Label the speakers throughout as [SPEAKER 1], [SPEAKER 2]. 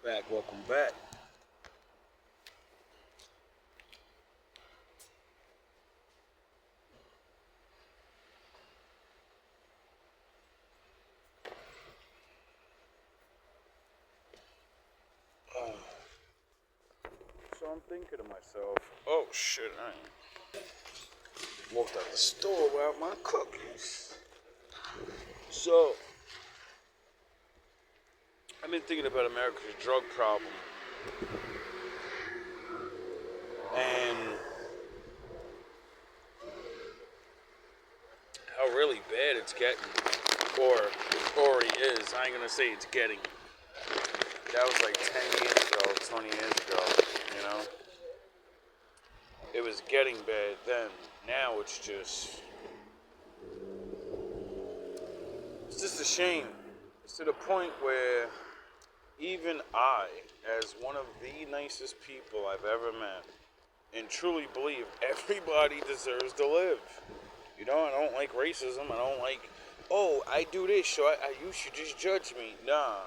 [SPEAKER 1] Welcome back. So I'm thinking to myself, oh shit, I ain't walked out the store without my cookies. So, I've been thinking about America's drug problem. And how really bad it's getting. Or already is. I ain't gonna say it's getting. That was like 10 years ago, 20 years ago, you know? It was getting bad then. Now it's just a shame. It's to the point where even I, as one of the nicest people I've ever met, and truly believe everybody deserves to live. You know, I don't like racism. I don't like, oh, I do this, so you should just judge me. Nah.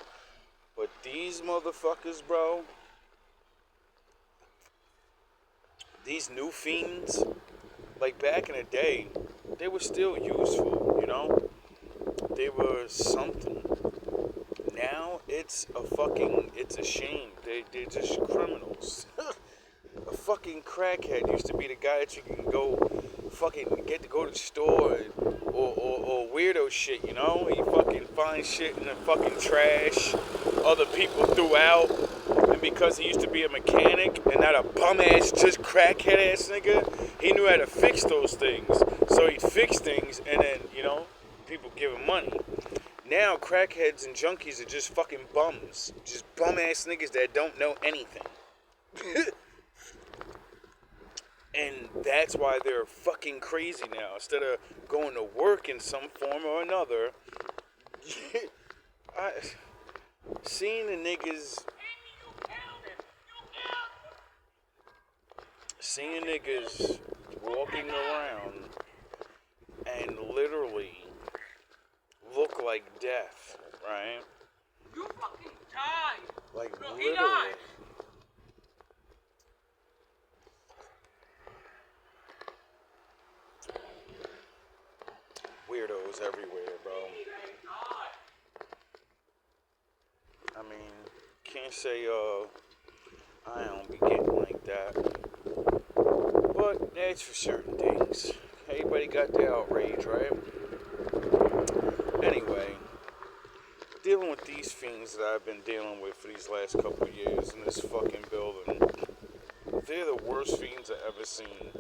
[SPEAKER 1] But these motherfuckers, bro, these new fiends, like back in the day, they were still useful, you know? They were something. Now it's a shame. They're just criminals. A fucking crackhead used to be the guy that you can go fucking get to go to the store or weirdo shit, you know? You fucking find shit in the fucking trash other people threw out. And because he used to be a mechanic and not a bum ass, just crackhead ass nigga, he knew how to fix those things. So he'd fix things and then, you know, people give him money. Now crackheads and junkies are just fucking bums. Just bum ass niggas that don't know anything. And that's why they're fucking crazy now. Instead of going to work in some form or another, seeing the niggas walking around and literally look like death, right?
[SPEAKER 2] You fucking died.
[SPEAKER 1] Like
[SPEAKER 2] no,
[SPEAKER 1] literally.
[SPEAKER 2] He died.
[SPEAKER 1] Weirdos everywhere, bro. I mean, can't say I don't be getting like that. But that's for certain things. Everybody got their outrage, right? Anyway, dealing with these fiends that I've been dealing with for these last couple of years in this fucking building, they're the worst fiends I've ever seen.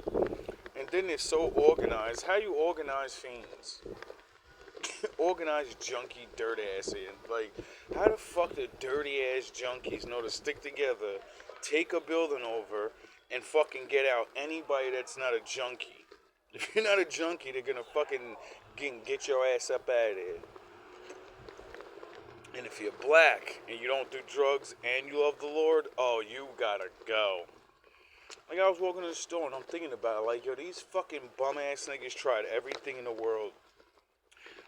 [SPEAKER 1] And then they're so organized. How you organize fiends? Organized junkie dirt ass in. Like, how the fuck do dirty ass junkies know to stick together, take a building over, and fucking get out anybody that's not a junkie? If you're not a junkie, they're gonna fucking get your ass up out of there. And if you're black and you don't do drugs and you love the Lord, oh, you gotta go. Like, I was walking to the store and I'm thinking about it, like, yo, these fucking bum ass niggas tried everything in the world.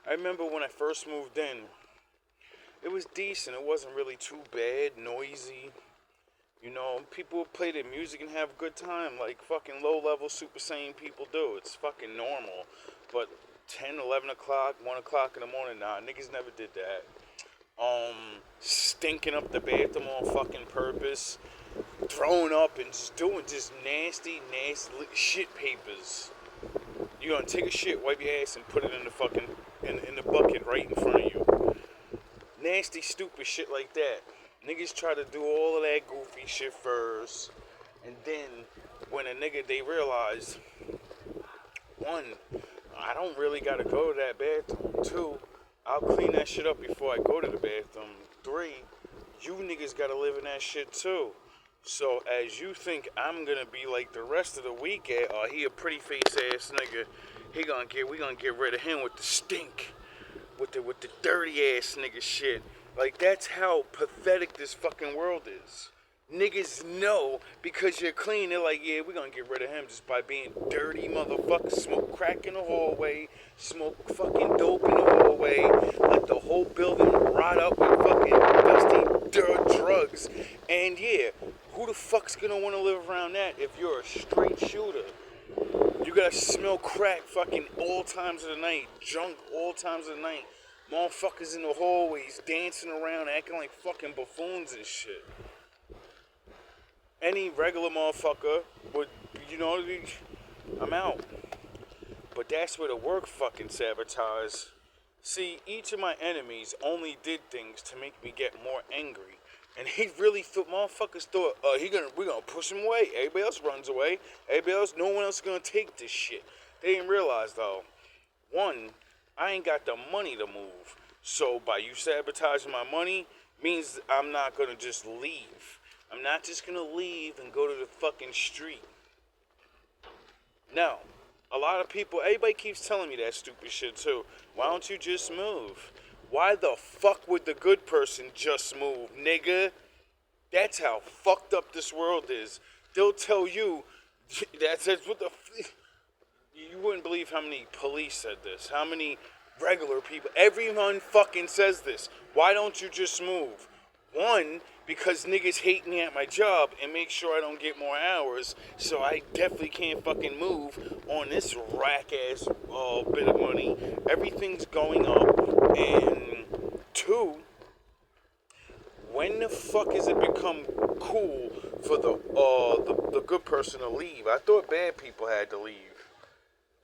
[SPEAKER 1] I remember when I first moved in, it was decent. It wasn't really too bad, noisy. You know, people would play their music and have a good time like fucking low-level Super Saiyan people do. It's fucking normal. But 10, 11 o'clock, 1 o'clock in the morning, nah, niggas never did that. Stinking up the bathroom on fucking purpose. Throwing up and just doing just nasty shit papers. You gonna take a shit, wipe your ass, and put it in the fucking in the bucket right in front of you. Nasty, stupid shit like that. Niggas try to do all of that goofy shit first, and then when a nigga they realize, one, I don't really gotta go to that bathroom. Two, I'll clean that shit up before I go to the bathroom. Three, you niggas gotta live in that shit too. So as you think I'm gonna be like the rest of the weekend, oh, he a pretty face ass nigga, we gonna get rid of him with the stink, with the dirty ass nigga shit. Like, that's how pathetic this fucking world is. Niggas know because you're clean, they're like, yeah, we're gonna get rid of him just by being dirty motherfuckers. Smoke crack in the hallway, smoke fucking dope in the hallway, let the whole building rot up with fucking dusty dirt drugs. drugs. And yeah, who the fuck's gonna wanna live around that if you're a straight shooter? You gotta smell crack fucking all times of the night, junk all times of the night. Motherfuckers in the hallways dancing around acting like fucking buffoons and shit. Any regular motherfucker would, you know, I'm out. But that's where the work fucking sabotage. See, each of my enemies only did things to make me get more angry. And he really thought, motherfuckers thought, we're gonna push him away. Everybody else runs away. Everybody else, no one else is gonna take this shit. They didn't realize though, one, I ain't got the money to move. So by you sabotaging my money, means I'm not gonna just leave. I'm not just gonna leave and go to the fucking street. No. A lot of people, everybody keeps telling me that stupid shit too. Why don't you just move? Why the fuck would the good person just move, nigga? That's how fucked up this world is. They'll tell you, that's what the, you wouldn't believe how many police said this, how many regular people, everyone fucking says this. Why don't you just move? One, because niggas hate me at my job and make sure I don't get more hours, so I definitely can't fucking move on this rack-ass bit of money. Everything's going up. And two, when the fuck has it become cool for the good person to leave? I thought bad people had to leave.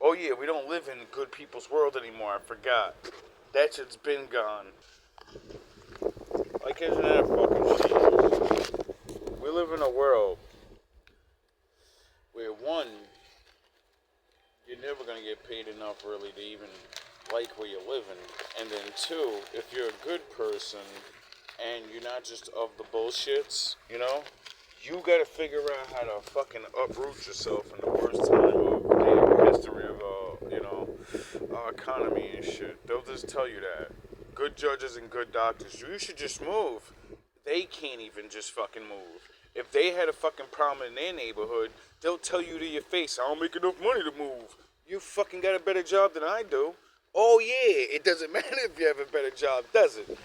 [SPEAKER 1] Oh yeah, we don't live in good people's world anymore, I forgot. That shit's been gone. Like, isn't that a fucking shit? We live in a world where one, you're never gonna get paid enough really to even like where you're living. And then two, if you're a good person and you're not just of the bullshits, you know, you gotta figure out how to fucking uproot yourself in the worst time of the history of, our economy and shit. They'll just tell you that. Good judges and good doctors, you should just move. They can't even just fucking move. If they had a fucking problem in their neighborhood, they'll tell you to your face, I don't make enough money to move. You fucking got a better job than I do. Oh yeah, it doesn't matter if you have a better job, does it?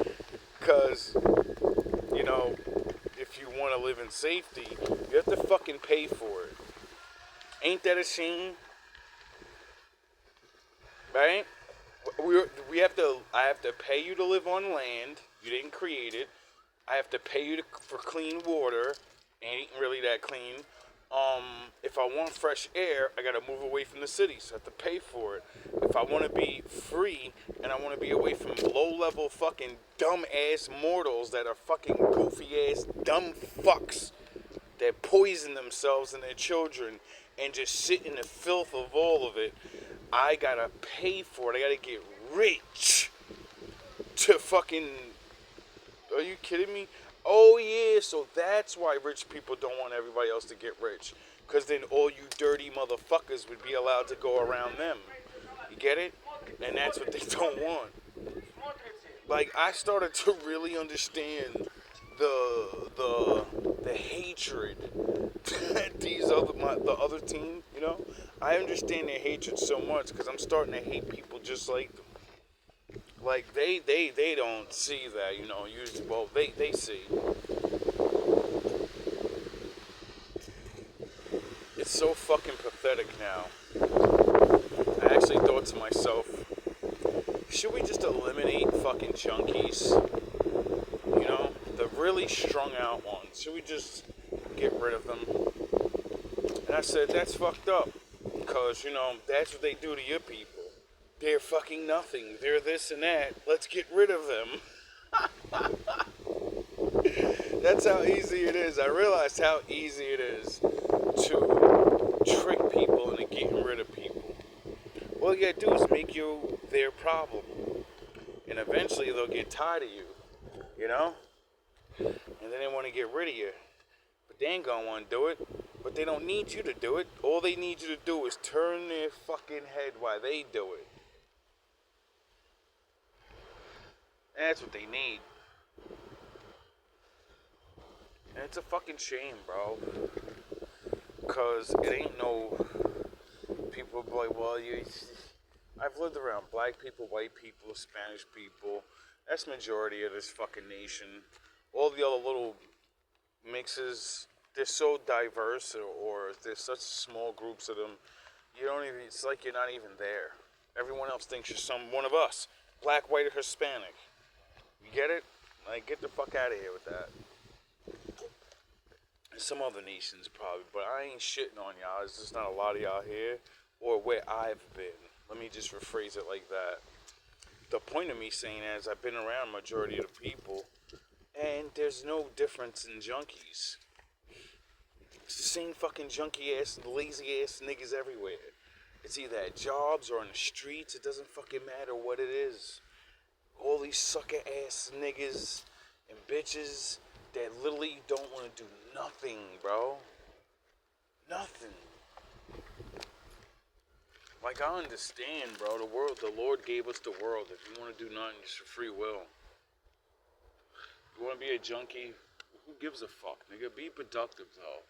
[SPEAKER 1] Because, you know, if you want to live in safety, you have to fucking pay for it. Ain't that a shame? Right? I have to pay you to live on land. You didn't create it. I have to pay you for clean water. Ain't really that clean. If I want fresh air, I gotta move away from the city, so I have to pay for it. If I want to be free and I want to be away from low-level fucking dumb-ass mortals that are fucking goofy-ass dumb fucks that poison themselves and their children and just sit in the filth of all of it, I gotta pay for it. I gotta get rich to fucking... Are you kidding me? Oh yeah, so that's why rich people don't want everybody else to get rich. Because then all you dirty motherfuckers would be allowed to go around them. You get it? And that's what they don't want. Like, I started to really understand the hatred that the other team, you know? I understand their hatred so much because I'm starting to hate people just like them. Like, they don't see that, you know, usually, well, they see. It's so fucking pathetic now. I actually thought to myself, should we just eliminate fucking junkies? You know, the really strung out ones. Should we just get rid of them? And I said, that's fucked up. Because, you know, that's what they do to your people. They're fucking nothing. They're this and that. Let's get rid of them. That's how easy it is. I realized how easy it is to trick people into getting rid of people. All you gotta do is make you their problem. And eventually they'll get tired of you. You know? And then they want to get rid of you. But they ain't gonna want to do it. But they don't need you to do it. All they need you to do is turn their fucking head while they do it. That's what they need. And it's a fucking shame, bro. Because it ain't no... People be like, well, I've lived around black people, white people, Spanish people. That's the majority of this fucking nation. All the other little mixes, they're so diverse, or there's such small groups of them, you don't even, it's like you're not even there. Everyone else thinks you're one of us. Black, white, or Hispanic. You get it? Like, get the fuck out of here with that. Some other nations probably, but I ain't shitting on y'all. There's just not a lot of y'all here, or where I've been. Let me just rephrase it like that. The point of me saying that is I've been around majority of the people, and there's no difference in junkies. It's the same fucking junkie ass, lazy ass niggas everywhere. It's either at jobs or on the streets. It doesn't fucking matter what it is. All these sucker ass niggas and bitches that literally don't want to do nothing, bro. Nothing. Like, I understand, bro. The Lord gave us the world. If you want to do nothing, it's your free will. You want to be a junkie? Who gives a fuck, nigga? Be productive, though.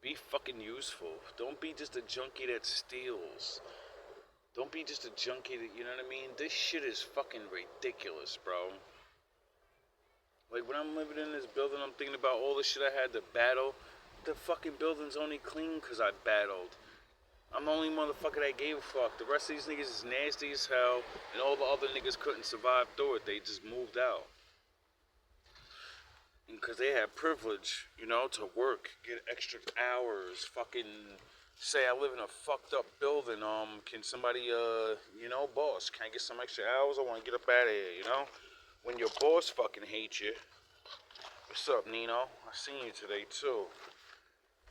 [SPEAKER 1] Be fucking useful. Don't be just a junkie that steals. Don't be just a junkie that, you know what I mean? This shit is fucking ridiculous, bro. Like, when I'm living in this building, I'm thinking about all the shit I had to battle. The fucking building's only clean because I battled. I'm the only motherfucker that gave a fuck. The rest of these niggas is nasty as hell, and all the other niggas couldn't survive through it. They just moved out. And because they had privilege, you know, to work, get extra hours, fucking say I live in a fucked up building, can somebody, you know, boss, can I get some extra hours? I want to get up out of here, you know? When your boss fucking hates you. What's up, Nino? I seen you today, too.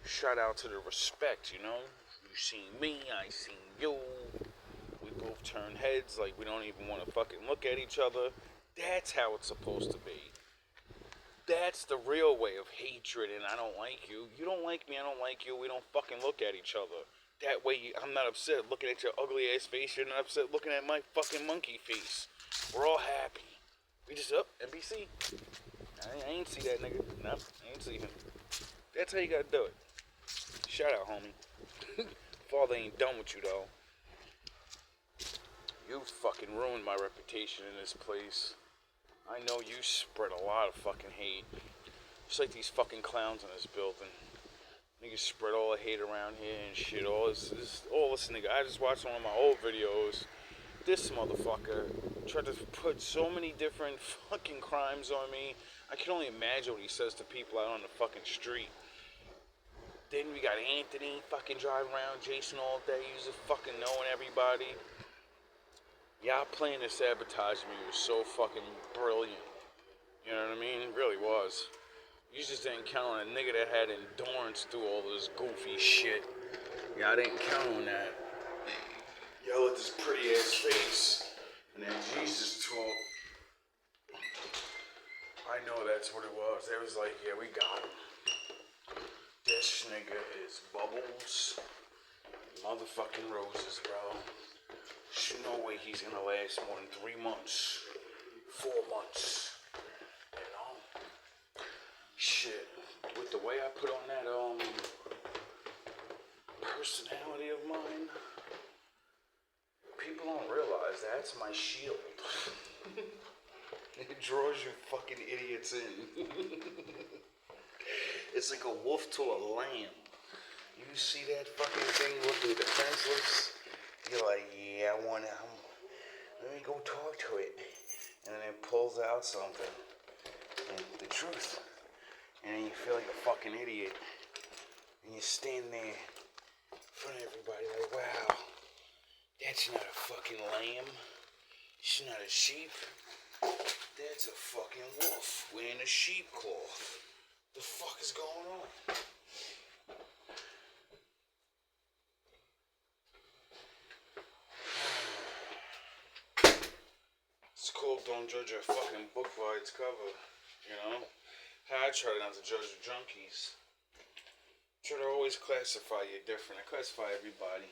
[SPEAKER 1] Shout out to the respect, you know? You seen me, I seen you. We both turn heads like we don't even want to fucking look at each other. That's how it's supposed to be. That's the real way of hatred, and I don't like you. You don't like me, I don't like you. We don't fucking look at each other. That way, I'm not upset looking at your ugly ass face. You're not upset looking at my fucking monkey face. We're all happy. We just up, NBC. I ain't see that nigga. Nope, I ain't see him. That's how you gotta do it. Shout out, homie. Father ain't done with you, though. You fucking ruined my reputation in this place. I know you spread a lot of fucking hate. Just like these fucking clowns in this building. Niggas spread all the hate around here and shit. All this nigga. I just watched one of my old videos. This motherfucker tried to put so many different fucking crimes on me. I can only imagine what he says to people out on the fucking street. Then we got Anthony fucking driving around, Jason all day. He's just fucking knowing everybody. Y'all playing to sabotage me was so fucking brilliant. You know what I mean? It really was. You just didn't count on a nigga that had endurance through all this goofy shit. Y'all didn't count on that. Y'all let this pretty ass face. And then Jesus talk. I know that's what it was. They was like, yeah, we got him. This nigga is bubbles. Motherfucking roses, bro. There's no way he's gonna last more than 3 months. 4 months. You know? Shit. With the way I put on that, personality of mine, people don't realize that's my shield. It draws you fucking idiots in. It's like a wolf to a lamb. You see that fucking thing looking defenseless? You're like, yeah, let me go talk to it. And then it pulls out something. And the truth. And then you feel like a fucking idiot. And you stand there in front of everybody like, wow, that's not a fucking lamb. She's not a sheep. That's a fucking wolf wearing a sheep cloth. The fuck is going on? It's called Don't Judge a Fucking Book by its cover, you know? I try not to judge the junkies. I try to always classify you different. I classify everybody.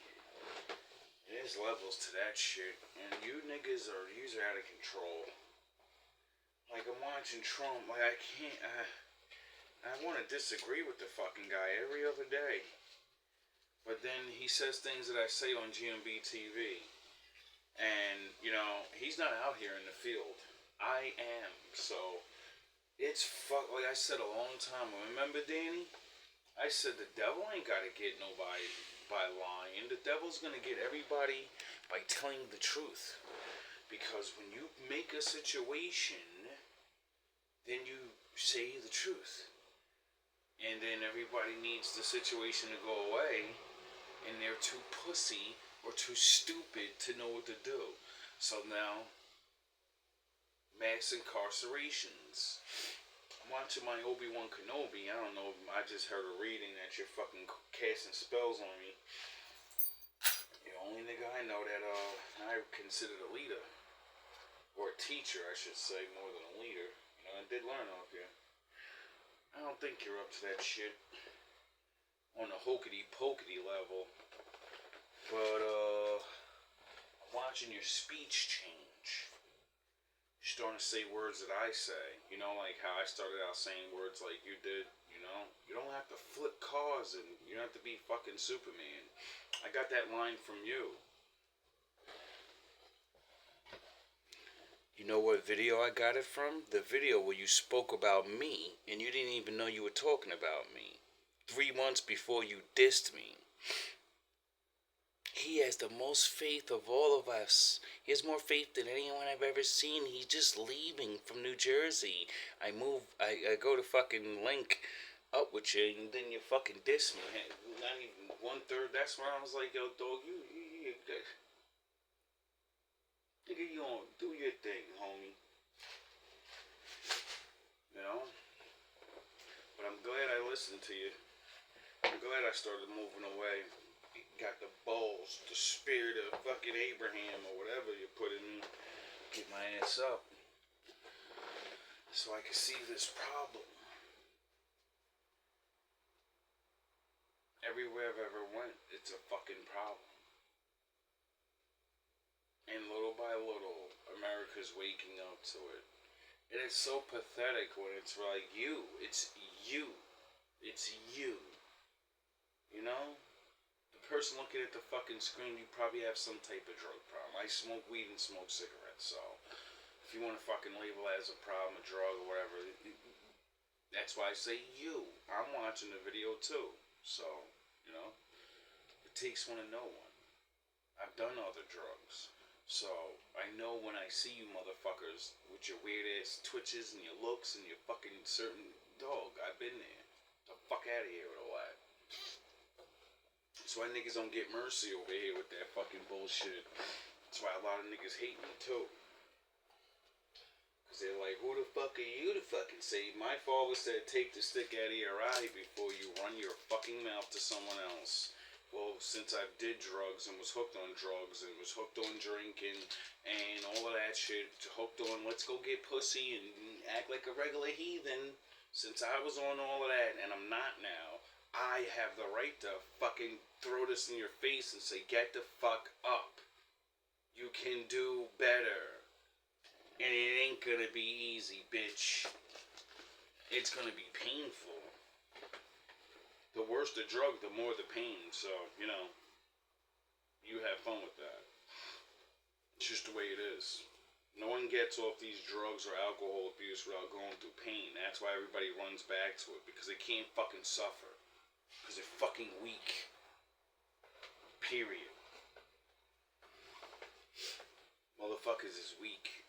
[SPEAKER 1] There's levels to that shit. And you niggas are out of control. Like, I'm watching Trump. Like, I can't, I want to disagree with the fucking guy every other day. But then he says things that I say on GMB TV. And, you know, he's not out here in the field. I am. So, It's like I said a long time ago. Remember, Danny? I said the devil ain't gotta get nobody by lying. The devil's gonna get everybody by telling the truth. Because when you make a situation, then you say the truth. And then everybody needs the situation to go away, and they're too pussy or too stupid to know what to do. So now, mass incarcerations. I'm watching my Obi-Wan Kenobi. I don't know, I just heard a reading that you're fucking casting spells on me. The only nigga I know that I considered a leader. Or a teacher, I should say, more than a leader. You know, I did learn off you. I don't think you're up to that shit on a hokety-pokety level. But, I'm watching your speech change. You're starting to say words that I say. You know, like how I started out saying words like you did, you know? You don't have to flip cars and you don't have to be fucking Superman. I got that line from you. You know what video I got it from? The video where you spoke about me and you didn't even know you were talking about me. 3 months before you dissed me. He has the most faith of all of us. He has more faith than anyone I've ever seen. He's just leaving from New Jersey. I go to fucking link up with you and then you fucking diss me. Not even 1/3. That's when I was like, yo, dog, you nigga, you don't do your thing, homie. You know? But I'm glad I listened to you. I'm glad I started moving away. Got the balls, the spirit of fucking Abraham or whatever you put in me. Get my ass up. So I can see this problem. Everywhere I've ever went, it's a fucking problem. And little by little, America's waking up to it. And it's so pathetic when it's like you. It's you. It's you. You know? The person looking at the fucking screen, you probably have some type of drug problem. I smoke weed and smoke cigarettes, so if you want to fucking label it as a problem, a drug, or whatever, that's why I say you. I'm watching the video too. So, you know, it takes one to know one. I've done other drugs. So, I know when I see you motherfuckers with your weird ass twitches and your looks and your fucking certain dog, I've been there. The fuck out of here with all that. That's why niggas don't get mercy over here with that fucking bullshit. That's why a lot of niggas hate me too. Cause they're like, who the fuck are you to fucking save? My father said take the stick out of your eye before you run your fucking mouth to someone else. Well, since I did drugs and was hooked on drugs and was hooked on drinking and all of that shit, hooked on let's go get pussy and act like a regular heathen, since I was on all of that and I'm not now, I have the right to fucking throw this in your face and say, get the fuck up. You can do better. And it ain't gonna be easy, bitch. It's gonna be painful. The worse the drug, the more the pain. So, you know, you have fun with that. It's just the way it is. No one gets off these drugs or alcohol abuse without going through pain. That's why everybody runs back to it. Because they can't fucking suffer. Because they're fucking weak. Period. Motherfuckers is weak.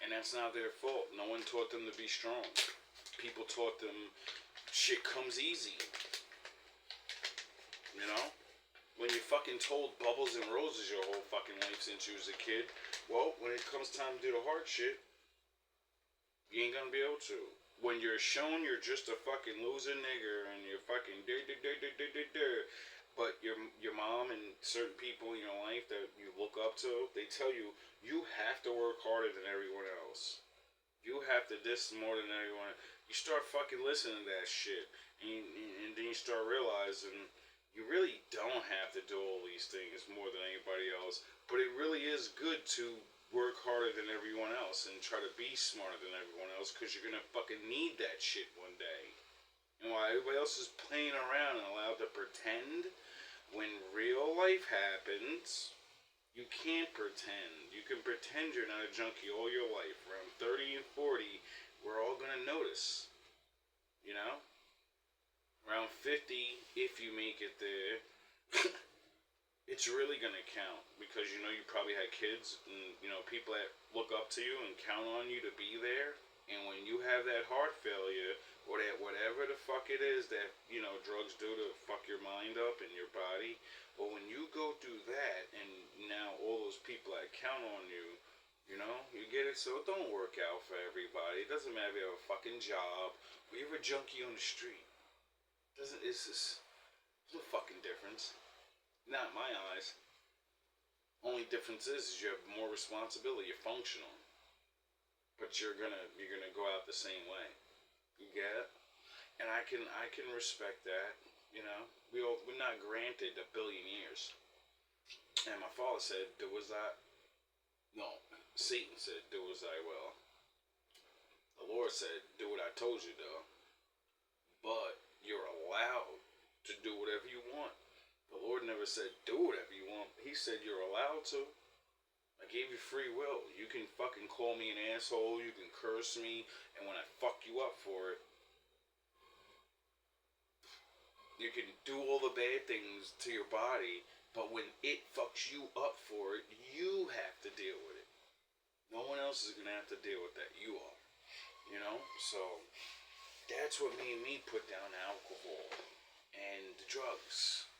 [SPEAKER 1] And that's not their fault. No one taught them to be strong. People taught them shit comes easy. You know? When you're fucking told bubbles and roses your whole fucking life since you was a kid, well, when it comes time to do the hard shit, you ain't gonna be able to. When you're shown you're just a fucking loser nigger and you're fucking but your mom and certain people in your life that you look up to, they tell you, you have to work harder than everyone else. You have to this more than everyone. You start fucking listening to that shit. And then you start realizing you really don't have to do all these things more than anybody else. But it really is good to work harder than everyone else and try to be smarter than everyone else because you're going to fucking need that shit one day. And while everybody else is playing around and allowed to pretend, when real life happens, you can't pretend. You can pretend you're not a junkie all your life. Around 30 and 40, we're all gonna notice. You know? Around 50, if you make it there, it's really gonna count. Because you know you probably had kids and, you know, people that look up to you and count on you to be there. And when you have that heart failure, or that whatever the fuck it is that, you know, drugs do to fuck your mind up and your body, but when you go through that and now all those people that count on you, you know, you get it. So it don't work out for everybody. It doesn't matter if you have a fucking job or you're a junkie on the street. It's just, there's no fucking difference. Not in my eyes. Only difference is you have more responsibility. You're functional, but you're gonna go out the same way. You get it? And I can respect that. You know, we're not granted a billion years. And my father said, "Do as I." No, Satan said, "Do as I will." The Lord said, "Do what I told you, though." But you're allowed to do whatever you want. The Lord never said, "Do whatever you want." He said, "You're allowed to." I gave you free will. You can fucking call me an asshole. You can curse me. And when I fuck you up for it, you can do all the bad things to your body. But when it fucks you up for it, you have to deal with it. No one else is going to have to deal with that. You are. You know? So, that's what made me put down alcohol and the drugs.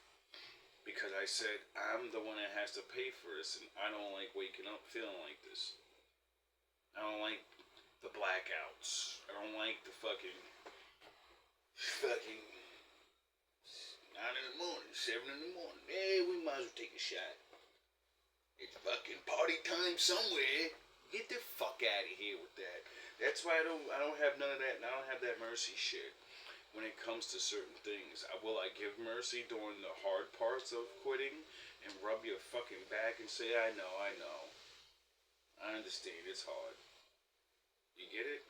[SPEAKER 1] Because I said, I'm the one that has to pay for this, and I don't like waking up feeling like this. I don't like the blackouts. I don't like the fucking 9 in the morning, 7 in the morning. Hey, we might as well take a shot. It's fucking party time somewhere. Get the fuck out of here with that. That's why I don't have none of that, and I don't have that mercy shit. When it comes to certain things, I give mercy during the hard parts of quitting and rub your fucking back and say, I know. I understand, it's hard. You get it?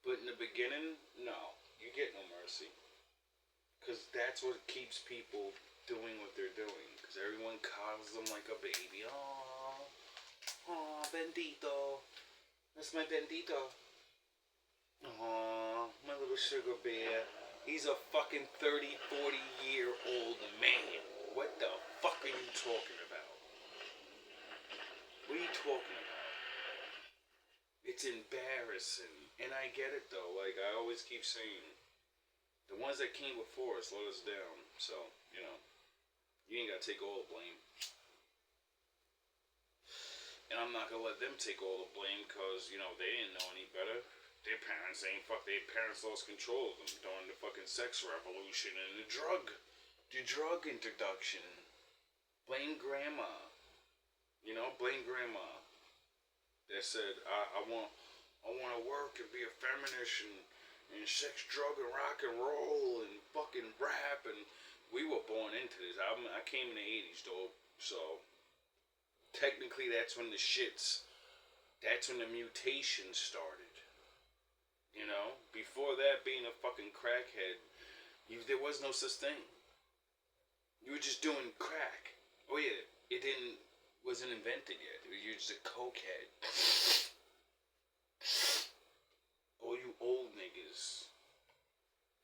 [SPEAKER 1] But in the beginning, no. You get no mercy. Because that's what keeps people doing what they're doing. Because everyone coddles them like a baby. Aww, bendito. That's my bendito. Aww, my little sugar bear. He's a fucking 30, 40-year-old man. What the fuck are you talking about? What are you talking about? It's embarrassing. And I get it though. Like I always keep saying, the ones that came before us let us down. So, you know, you ain't gotta take all the blame. And I'm not gonna let them take all the blame because, you know, they didn't know any better. Their parents lost control of them during the fucking sex revolution and the drug introduction. Blame grandma. You know, blame grandma. That said, I want to work and be a feminist and sex, drug, and rock and roll and fucking rap, and we were born into this. I came in the 80s though, so technically that's when the mutation started. You know, before that, being a fucking crackhead, there was no such thing. You were just doing crack. Oh yeah, wasn't invented yet. You were just a cokehead. All you old niggas,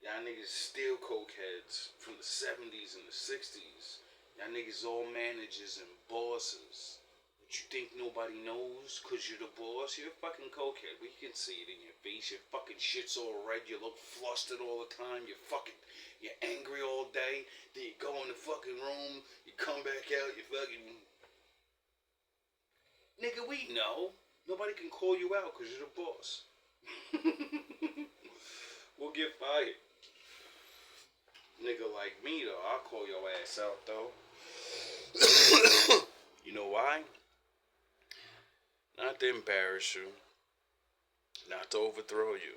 [SPEAKER 1] y'all niggas still cokeheads from the 70s and the 60s. Y'all niggas all managers and bosses. You think nobody knows because you're the boss? You're a fucking cokehead. We can see it in your face. Your fucking shit's all red. You look flustered all the time. You're angry all day. Then you go in the fucking room. You come back out. You fucking... Nigga, we know. Nobody can call you out because you're the boss. We'll get fired. Nigga like me, though, I'll call your ass out, though. You know why? Not to embarrass you. Not to overthrow you.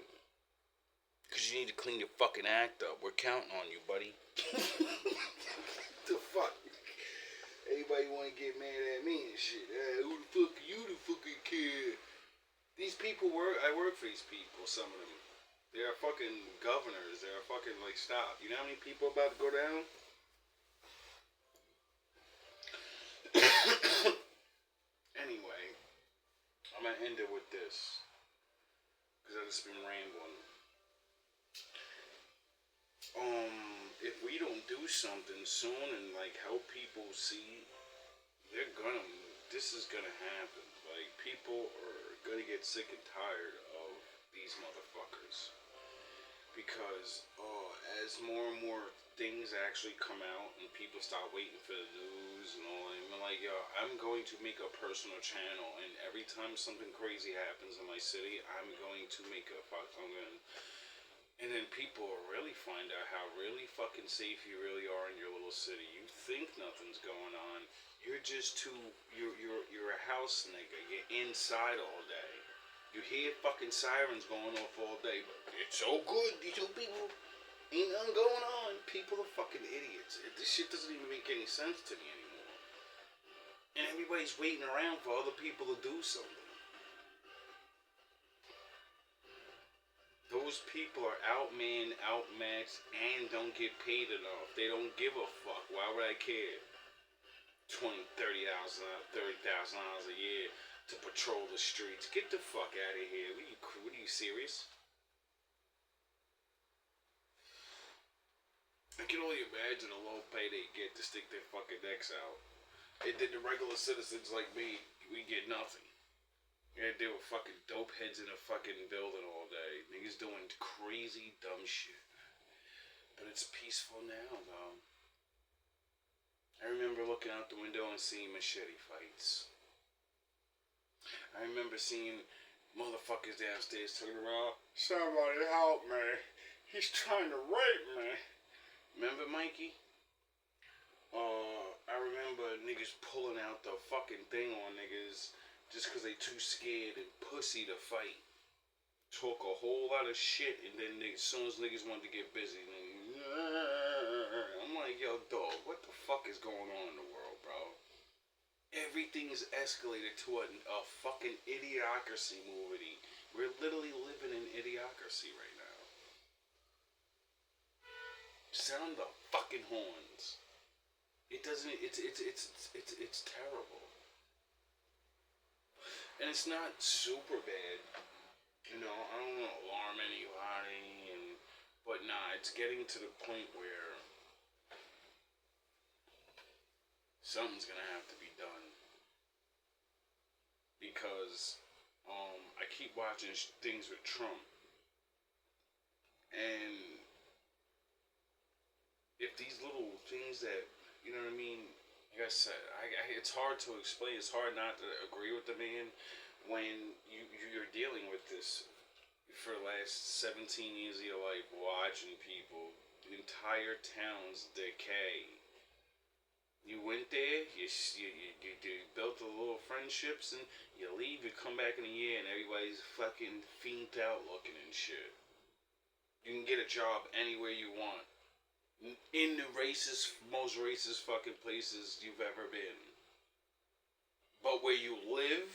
[SPEAKER 1] Because you need to clean your fucking act up. We're counting on you, buddy. The fuck? Everybody want to get mad at me and shit. Who the fuck are you to fucking care? These people I work for these people, some of them. They're fucking governors. They're fucking, like, stop. You know how many people about to go down? Anyway, I'm gonna end it with this. because I've just been rambling. If we don't do something soon and like help people see, they're gonna. This is gonna happen. Like people are gonna get sick and tired of these motherfuckers because as more and more things actually come out and people start waiting for the news and all, I'm like, yo, I'm going to make a personal channel, and every time something crazy happens in my city, I'm going to make a fuck. And then people will really find out how really fucking safe you really are in your little city. You think nothing's going on. You're just too. You're a house nigga. You're inside all day. You hear fucking sirens going off all day, but it's so good. These old people ain't nothing going on. People are fucking idiots. This shit doesn't even make any sense to me anymore. And everybody's waiting around for other people to do something. Those people are outmanned, outmatched, and don't get paid enough. They don't give a fuck. Why would I care? $20,000, $30,000 a year to patrol the streets. Get the fuck out of here. What are you serious? I can only imagine the low pay they get to stick their fucking necks out. And then the regular citizens like me, we get nothing. Yeah, they were fucking dope heads in a fucking building all day. Niggas doing crazy dumb shit. But it's peaceful now, though. I remember looking out the window and seeing machete fights. I remember seeing motherfuckers downstairs talking about, somebody help me. He's trying to rape me. Remember, Mikey? I remember niggas pulling out the fucking thing on niggas just because they too scared and pussy to fight. Talk a whole lot of shit, and then as soon as niggas wanted to get busy, I'm like, yo, dog, what the fuck is going on in the world, bro? Everything's escalated to a fucking idiocracy movie. We're literally living in idiocracy right now. Sound the fucking horns. It doesn't. It's terrible. And it's not super bad, you know, I don't want to alarm anybody, but nah, it's getting to the point where something's gonna have to be done. Because, I keep watching things with Trump, and if these little things that, you know what I mean, like I said, it's hard to explain. It's hard not to agree with the man when you're dealing with this for the last 17 years of your life, watching people, entire towns decay. You went there, you built a little friendships, and you leave, you come back in a year, and everybody's fucking fiend out looking and shit. You can get a job anywhere you want. In the most racist fucking places you've ever been. But where you live,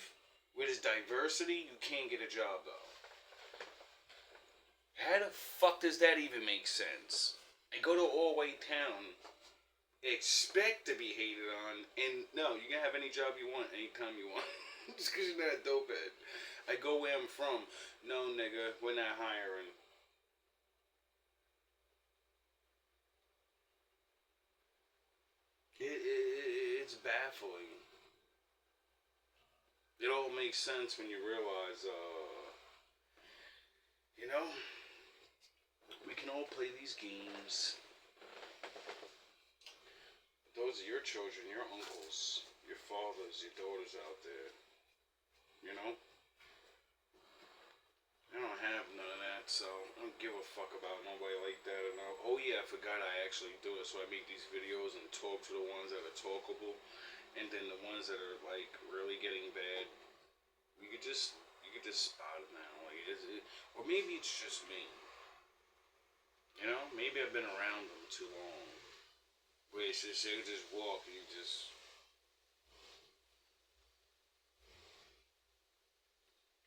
[SPEAKER 1] where there's diversity, you can't get a job though. How the fuck does that even make sense? I go to an all-white town, expect to be hated on, and no, you can have any job you want, anytime you want. Just because you're not a dopehead. I go where I'm from, no nigga, we're not hiring. It's baffling. It all makes sense when you realize, you know, we can all play these games. Those are your children, your uncles, your fathers, your daughters out there. You know? I don't have none of that, so I don't give a fuck about nobody like that. And oh yeah, I forgot I actually do it, so I make these videos and talk to the ones that are talkable, and then the ones that are like really getting bad, you could just spot them now. Like or maybe it's just me. You know, maybe I've been around them too long. Where it's just you just walk and you just.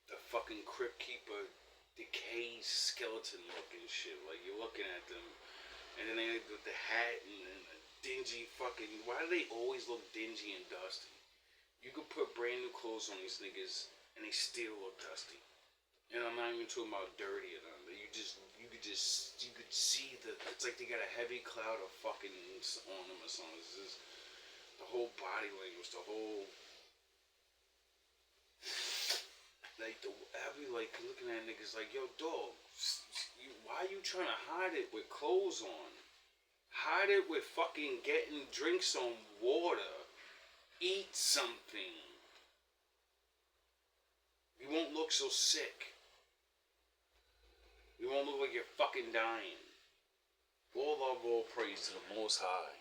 [SPEAKER 1] The fucking crypt keeper, decayed skeleton looking shit. Like you're looking at them, and then they with the hat and the dingy fucking. Why do they always look dingy and dusty? You could put brand new clothes on these niggas, and they still look dusty.
[SPEAKER 3] And I'm not even talking about dirty or nothing. You could see that it's like they got a heavy cloud of fucking on them or something. It's just the whole body language, the whole like I be like looking at niggas like, yo, dog, why you trying to hide it with clothes on? Hide it with fucking getting drinks on water. Eat something. You won't look so sick. You won't look like you're fucking dying. All love, all praise to the Most High.